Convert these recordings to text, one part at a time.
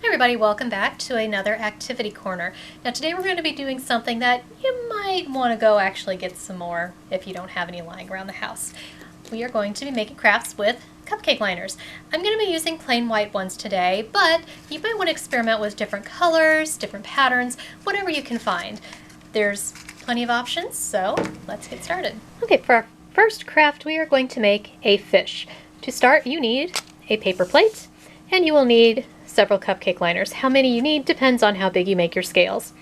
Hi everybody, welcome back to another activity corner. Now today we're going to be doing something that you might want to go actually get some more if you don't have any lying around the house. We are going to be making crafts with cupcake liners. I'm going to be using plain white ones today, but you might want to experiment with different colors, different patterns, whatever you can find. There's plenty of options, so let's get started. Okay, for our first craft we are going to make a fish. To start you need a paper plate and you will need several cupcake liners. How many you need depends on how big you make your scales.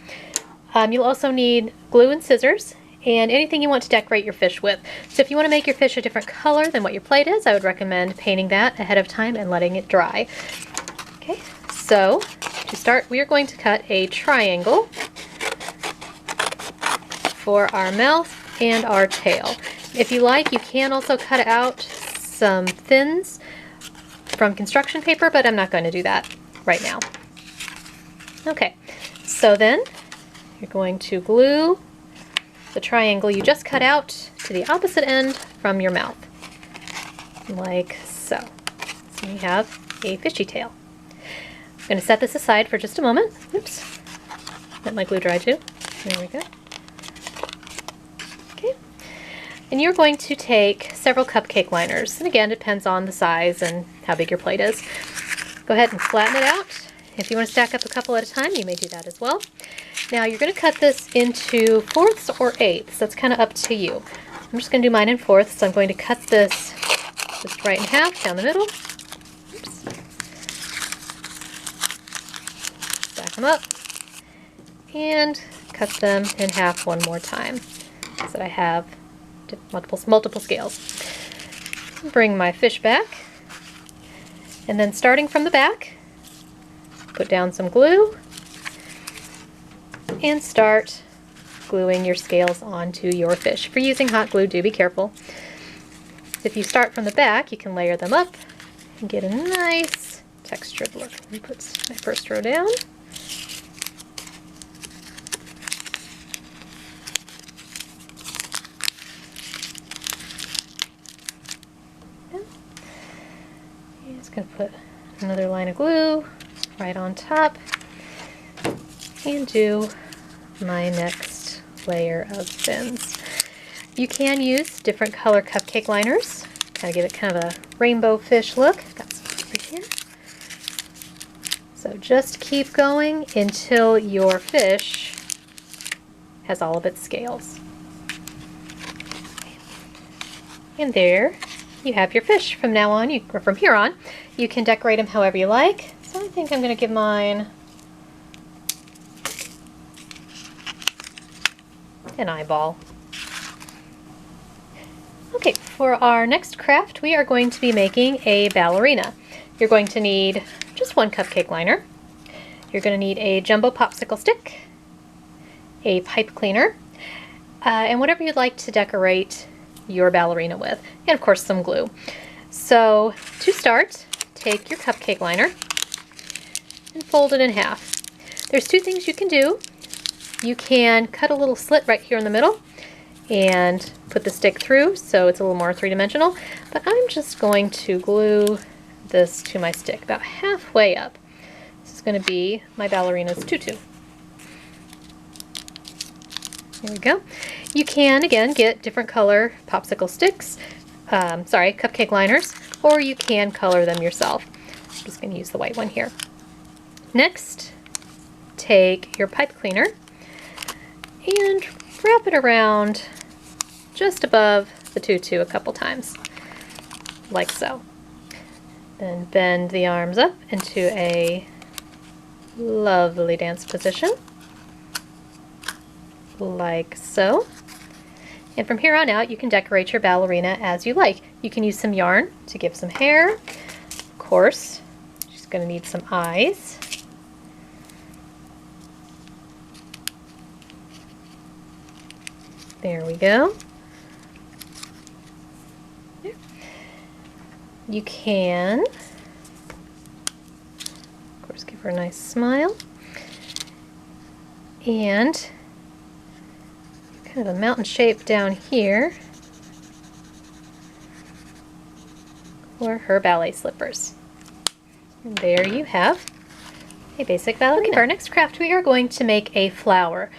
You'll also need glue and scissors and anything you want to decorate your fish with. So if you want to make your fish a different color than what your plate is, I would recommend painting that ahead of time and letting it dry. Okay, so to start we are going to cut a triangle for our mouth and our tail. If you like, you can also cut out some fins from construction paper, but I'm not going to do that right now. Okay, so then you're going to glue the triangle you just cut out to the opposite end from your mouth, like so. So you have a fishy tail. I'm going to set this aside for just a moment. Oops, let my glue dry too. There we go. Okay, and you're going to take several cupcake liners, and again, it depends on the size and how big your plate is. Go ahead and flatten it out. If you want to stack up a couple at a time, you may do that as well. Now you're going to cut this into fourths or eighths. That's kind of up to you. I'm just going to do mine in fourths, so I'm going to cut this just right in half down the middle. Oops. Stack them up and cut them in half one more time so that I have multiple scales. Bring my fish back. And then starting from the back, put down some glue and start gluing your scales onto your fish. If you're using hot glue, do be careful. If you start from the back, you can layer them up and get a nice textured look. Let me put my first row down. Just going to put another line of glue right on top and do my next layer of fins. You can use different color cupcake liners, kind of give it kind of a rainbow fish look. I've got some over here. So just keep going until your fish has all of its scales. And there you have your fish. From now on, or from here on, you can decorate them however you like. So I think I'm going to give mine an eyeball. Okay, for our next craft, we are going to be making a ballerina. You're going to need just one cupcake liner. You're going to need a jumbo popsicle stick, a pipe cleaner, and whatever you'd like to decorate your ballerina with, and of course some glue. So to start, take your cupcake liner and fold it in half. There's two things you can do. You can cut a little slit right here in the middle and put the stick through so it's a little more three-dimensional, but I'm just going to glue this to my stick about halfway up. This is going to be my ballerina's tutu. There we go. You can, again, get different color popsicle sticks, cupcake liners, or you can color them yourself. I'm just going to use the white one here. Next, take your pipe cleaner and wrap it around just above the tutu a couple times, like so. Then bend the arms up into a lovely dance position, like so. And from here on out, you can decorate your ballerina as you like. You can use some yarn to give some hair. Of course, she's going to need some eyes. There we go. There. You can, of course, give her a nice smile. And kind of a mountain shape down here for her ballet slippers. And there you have a basic ballerina. Okay, for our next craft, we are going to make a flower.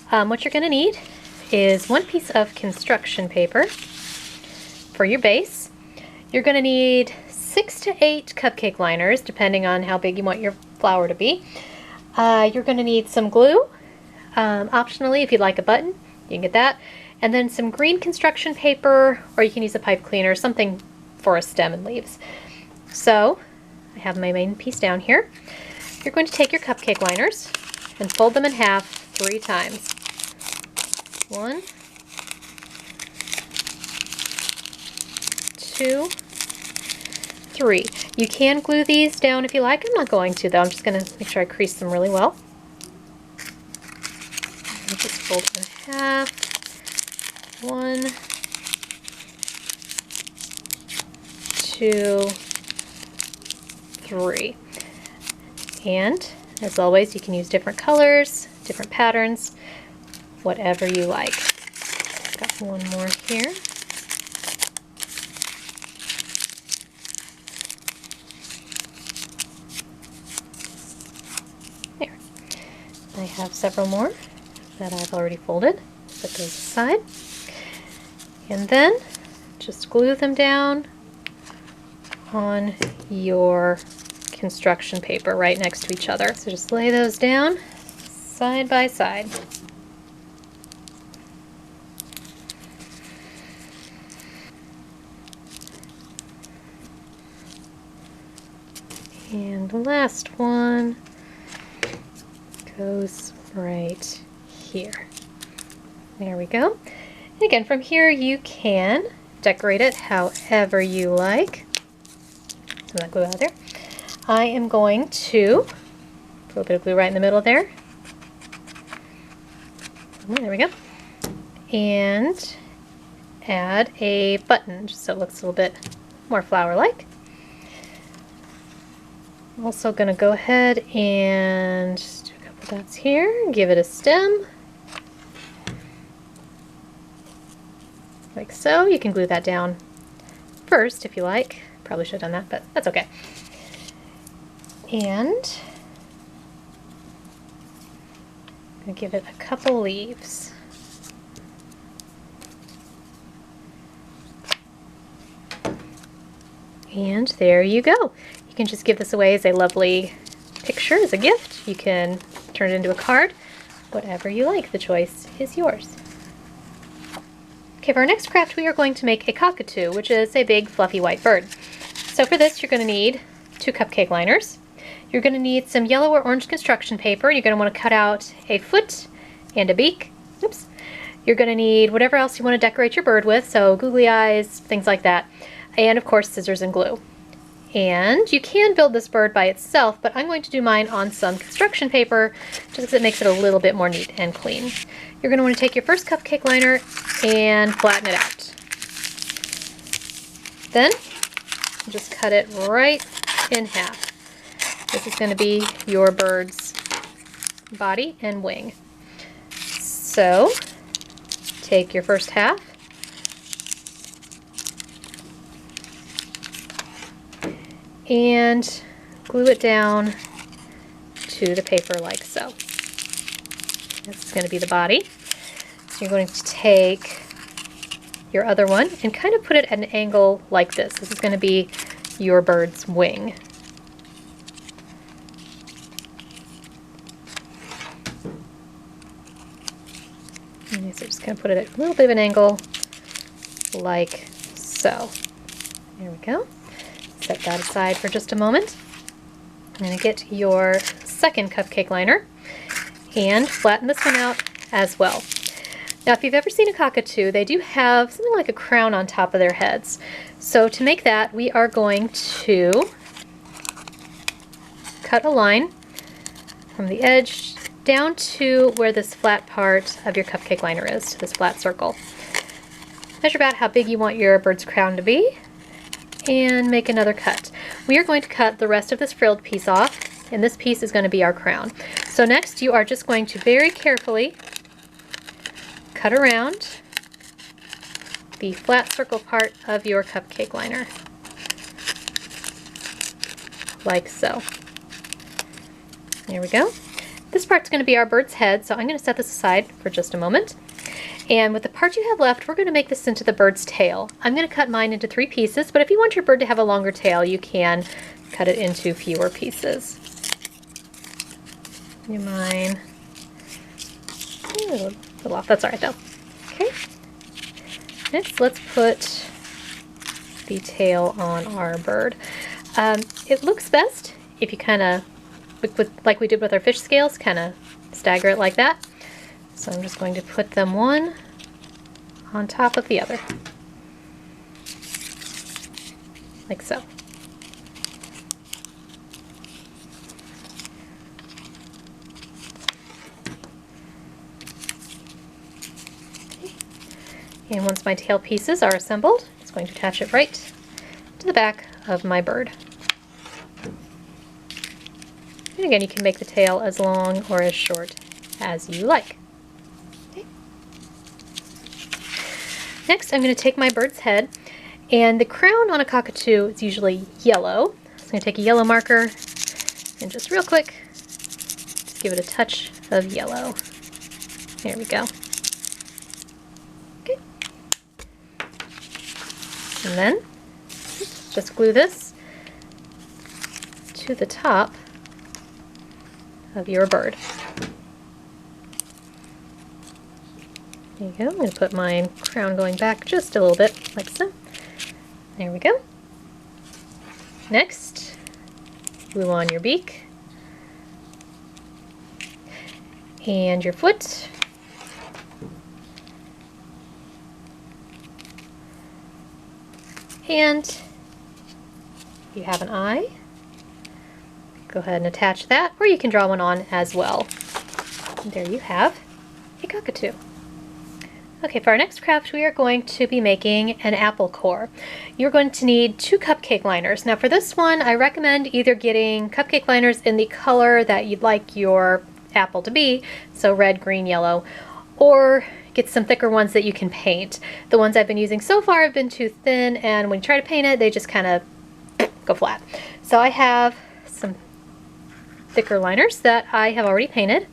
What you're going to need is 1 piece of construction paper for your base. You're going to need 6 to 8 cupcake liners, depending on how big you want your flower to be. You're going to need some glue. Optionally, if you'd like a button, you can get that. And then some green construction paper, or you can use a pipe cleaner, something for a stem and leaves. So, I have my main piece down here. You're going to take your cupcake liners and fold them in half 3 times. 1, 2, 3. You can glue these down if you like. I'm not going to though. I'm just going to make sure I crease them really well. And just fold them in half. 1, 2, 3. And as always, you can use different colors, different patterns, whatever you like. Got one more here. There. I have several more that I've already folded. Put those aside. And then just glue them down on your construction paper right next to each other. So just lay those down side by side. And the last one goes right here. There we go. And again, from here you can decorate it however you like. Some of that glue out there. I am going to put a bit of glue right in the middle there. There we go. And add a button just so it looks a little bit more flower-like. I'm also going to go ahead and just do a couple dots here, give it a stem. Like so. You can glue that down first if you like. Probably should have done that, but that's okay. And I'm going to give it a couple leaves. And there you go. You can just give this away as a lovely picture, as a gift. You can turn it into a card. Whatever you like, the choice is yours. Okay, for our next craft we are going to make a cockatoo, which is a big fluffy white bird. So for this you're going to need 2 cupcake liners. You're going to need some yellow or orange construction paper. You're going to want to cut out a foot and a beak. Oops. You're going to need whatever else you want to decorate your bird with, so googly eyes, things like that. And of course scissors and glue. And you can build this bird by itself, but I'm going to do mine on some construction paper just because it makes it a little bit more neat and clean. You're going to want to take your first cupcake liner and flatten it out. Then just cut it right in half. This is going to be your bird's body and wing. So take your first half and glue it down to the paper like so. This is going to be the body. So you're going to take your other one and kind of put it at an angle like this. This is going to be your bird's wing. And so just going to put it at a little bit of an angle like so. There we go. Set that aside for just a moment. I'm going to get your second cupcake liner and flatten this one out as well. Now if you've ever seen a cockatoo, they do have something like a crown on top of their heads. So to make that, we are going to cut a line from the edge down to where this flat part of your cupcake liner is, this flat circle. Measure about how big you want your bird's crown to be and make another cut. We are going to cut the rest of this frilled piece off, and this piece is going to be our crown. So next you are just going to very carefully cut around the flat circle part of your cupcake liner, like so. There we go. This part's going to be our bird's head, so I'm going to set this aside for just a moment. And with the part you have left, we're going to make this into the bird's tail. I'm going to cut mine into 3 pieces, but if you want your bird to have a longer tail, you can cut it into fewer pieces. Mine. A little off. That's all right though. Okay. Next, let's put the tail on our bird. It looks best if you kind of, like we did with our fish scales, kind of stagger it like that. So I'm just going to put them one on top of the other, like so. And once my tail pieces are assembled, I'm just going to attach it right to the back of my bird. And again, you can make the tail as long or as short as you like. Okay. Next, I'm going to take my bird's head, and the crown on a cockatoo is usually yellow. So I'm going to take a yellow marker and just real quick, just give it a touch of yellow. There we go. And then just glue this to the top of your bird. There you go. I'm going to put my crown going back just a little bit, like so. There we go. Next, glue on your beak and your foot. And you have an eye. Go ahead and attach that, or you can draw one on as well. And there you have a cockatoo. Okay, for our next craft, we are going to be making an apple core. You're going to need 2 cupcake liners. Now for this one, I recommend either getting cupcake liners in the color that you'd like your apple to be, so red, green, yellow, or get some thicker ones that you can paint. The ones I've been using so far have been too thin, and when you try to paint it, they just kind of go flat. So I have some thicker liners that I have already painted.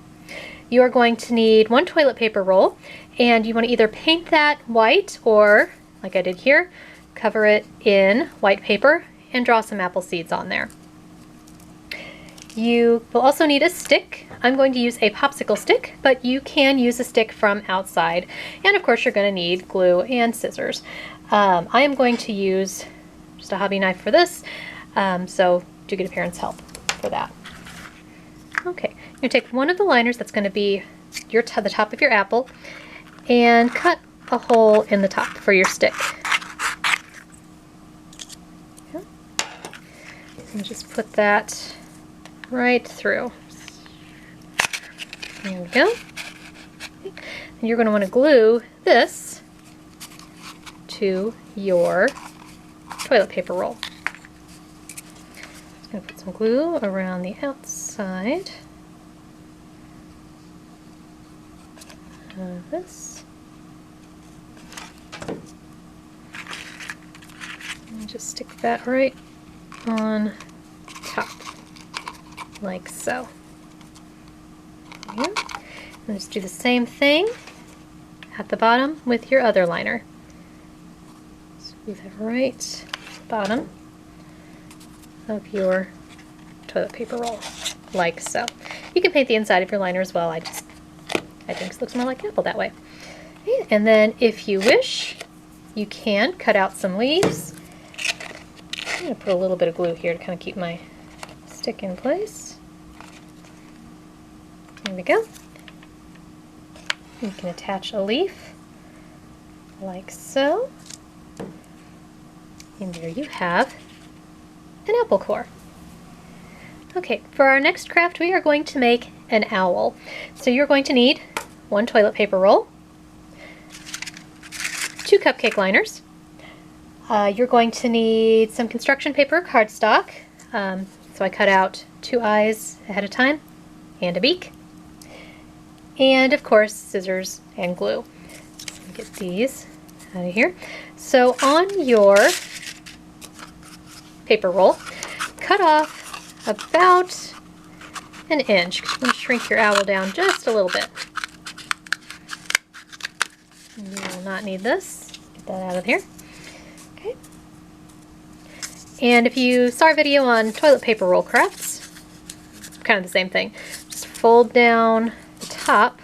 You are going to need 1 toilet paper roll, and you want to either paint that white or, like I did here, cover it in white paper and draw some apple seeds on there. You will also need a stick. I'm going to use a popsicle stick, but you can use a stick from outside. And of course you're going to need glue and scissors. I am going to use just a hobby knife for this, so do get a parent's help for that. Okay, you're going to take one of the liners that's going to be the top of your apple and cut a hole in the top for your stick. Okay. And just put that right through. There we go. Okay. And you're going to want to glue this to your toilet paper roll. Just going to put some glue around the outside of this. And just stick that right on top, like so. There you go. And just do the same thing at the bottom with your other liner. Screw that right to the bottom of your toilet paper roll, like so. You can paint the inside of your liner as well. I think it looks more like apple that way. Okay. And then if you wish, you can cut out some leaves. I'm going to put a little bit of glue here to kind of keep my stick in place. There we go. You can attach a leaf like so. And there you have an apple core. Okay, for our next craft we are going to make an owl. So you're going to need 1 toilet paper roll, 2 cupcake liners. You're going to need some construction paper, cardstock. So I cut out 2 eyes ahead of time and a beak. And of course, scissors and glue. Get these out of here. So on your paper roll, cut off about an inch. You want to shrink your owl down just a little bit. You will not need this. Get that out of here. Okay. And if you saw our video on toilet paper roll crafts, it's kind of the same thing. Just fold down the top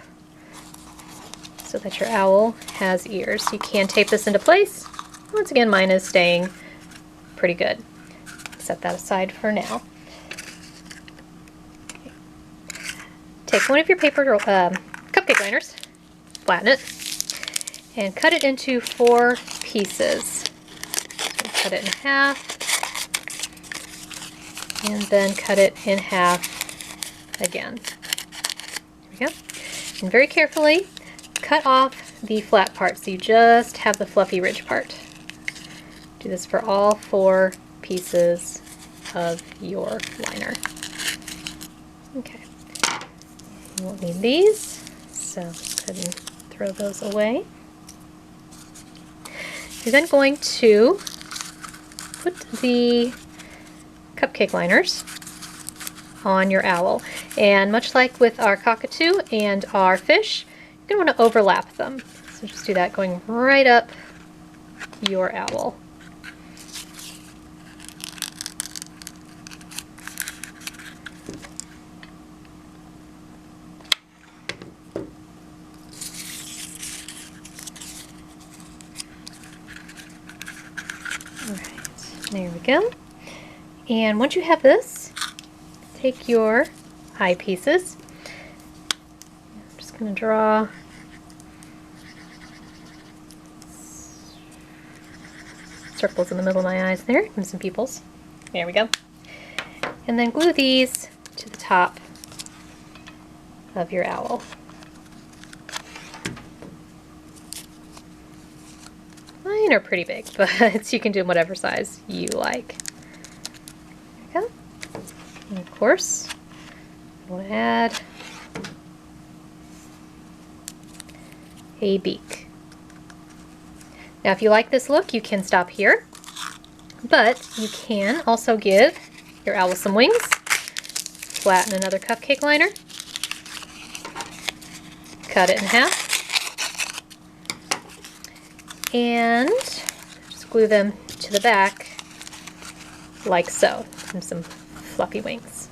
so that your owl has ears. You can tape this into place. Once again, mine is staying pretty good. Set that aside for now. Okay. Take one of your paper cupcake liners, flatten it, and cut it into 4 pieces. So cut it in half, and then cut it in half again. There we go. And very carefully cut off the flat part so you just have the fluffy ridge part. Do this for all 4 pieces of your liner. Okay. You won't need these, so go ahead and throw those away. You're then going to put the cupcake liners on your owl. And much like with our cockatoo and our fish, you're going to want to overlap them. So just do that going right up your owl. Alright, there we go. And once you have this, take your eyepieces. I'm just going to draw circles in the middle of my eyes there, and some pupils. There we go. And then glue these to the top of your owl. Mine are pretty big, but you can do them whatever size you like. There we go. And of course, I want to add a beak. Now if you like this look, you can stop here, but you can also give your owl some wings. Flatten another cupcake liner, cut it in half, and just glue them to the back like so, and some fluffy wings.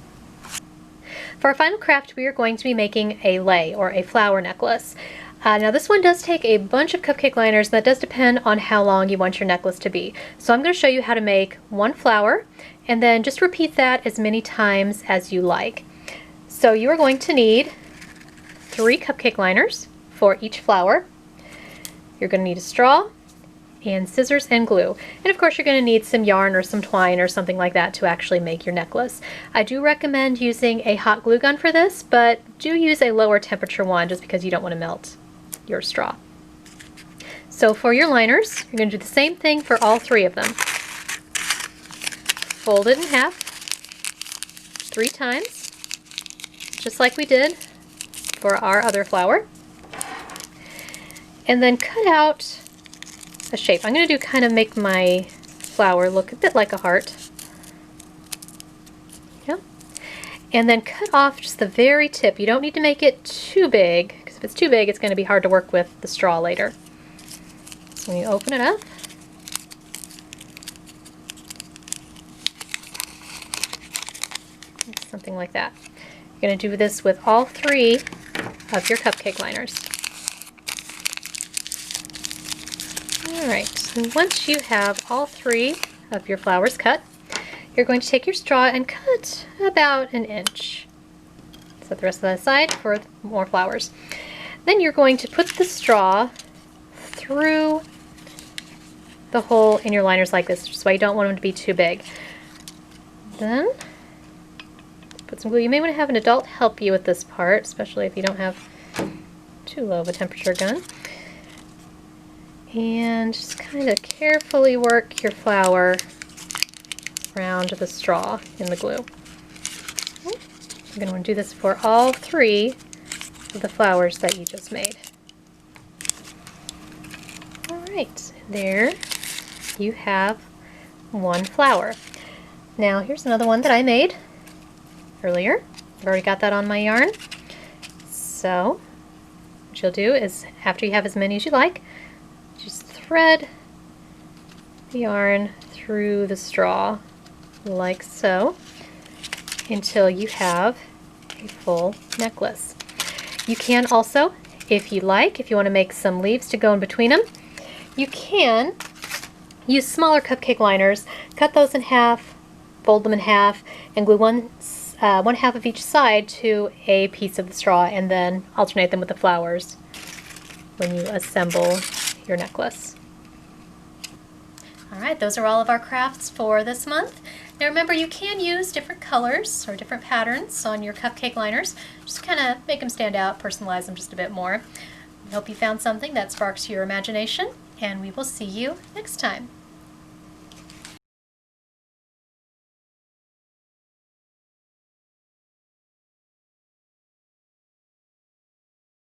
For our final craft, we are going to be making a lei, or a flower necklace. Now this one does take a bunch of cupcake liners, and that does depend on how long you want your necklace to be. So I'm going to show you how to make 1 flower, and then just repeat that as many times as you like. So you are going to need 3 cupcake liners for each flower. You're going to need a straw, and scissors and glue. And of course you're going to need some yarn or some twine or something like that to actually make your necklace. I do recommend using a hot glue gun for this, but do use a lower temperature one just because you don't want to melt your straw. So for your liners, you're going to do the same thing for all 3 of them. Fold it in half 3 times, just like we did for our other flower. And then cut out a shape. I'm going to do kind of make my flower look a bit like a heart. Yeah. And then cut off just the very tip. You don't need to make it too big, because if it's too big, it's going to be hard to work with the straw later. So when you open it up, something like that. You're going to do this with all 3 of your cupcake liners. Alright, and once you have all 3 of your flowers cut, you're going to take your straw and cut about 1 inch. Set the rest of that aside for more flowers. Then you're going to put the straw through the hole in your liners like this, which is why you don't want them to be too big. Then put some glue. You may want to have an adult help you with this part, especially if you don't have too low of a temperature gun. And just kind of carefully work your flower around the straw in the glue. Okay. You're going to want to do this for all 3 of the flowers that you just made. Alright, there you have 1 flower. Now here's another one that I made earlier. I've already got that on my yarn. So what you'll do is, after you have as many as you like, just thread the yarn through the straw like so until you have a full necklace. You can also, if you like, if you want to make some leaves to go in between them, you can use smaller cupcake liners, cut those in half, fold them in half, and glue one half of each side to a piece of the straw, and then alternate them with the flowers when you assemble your necklace. Alright, those are all of our crafts for this month. Now remember, you can use different colors or different patterns on your cupcake liners. Just kind of make them stand out, personalize them just a bit more. I hope you found something that sparks your imagination, and we will see you next time.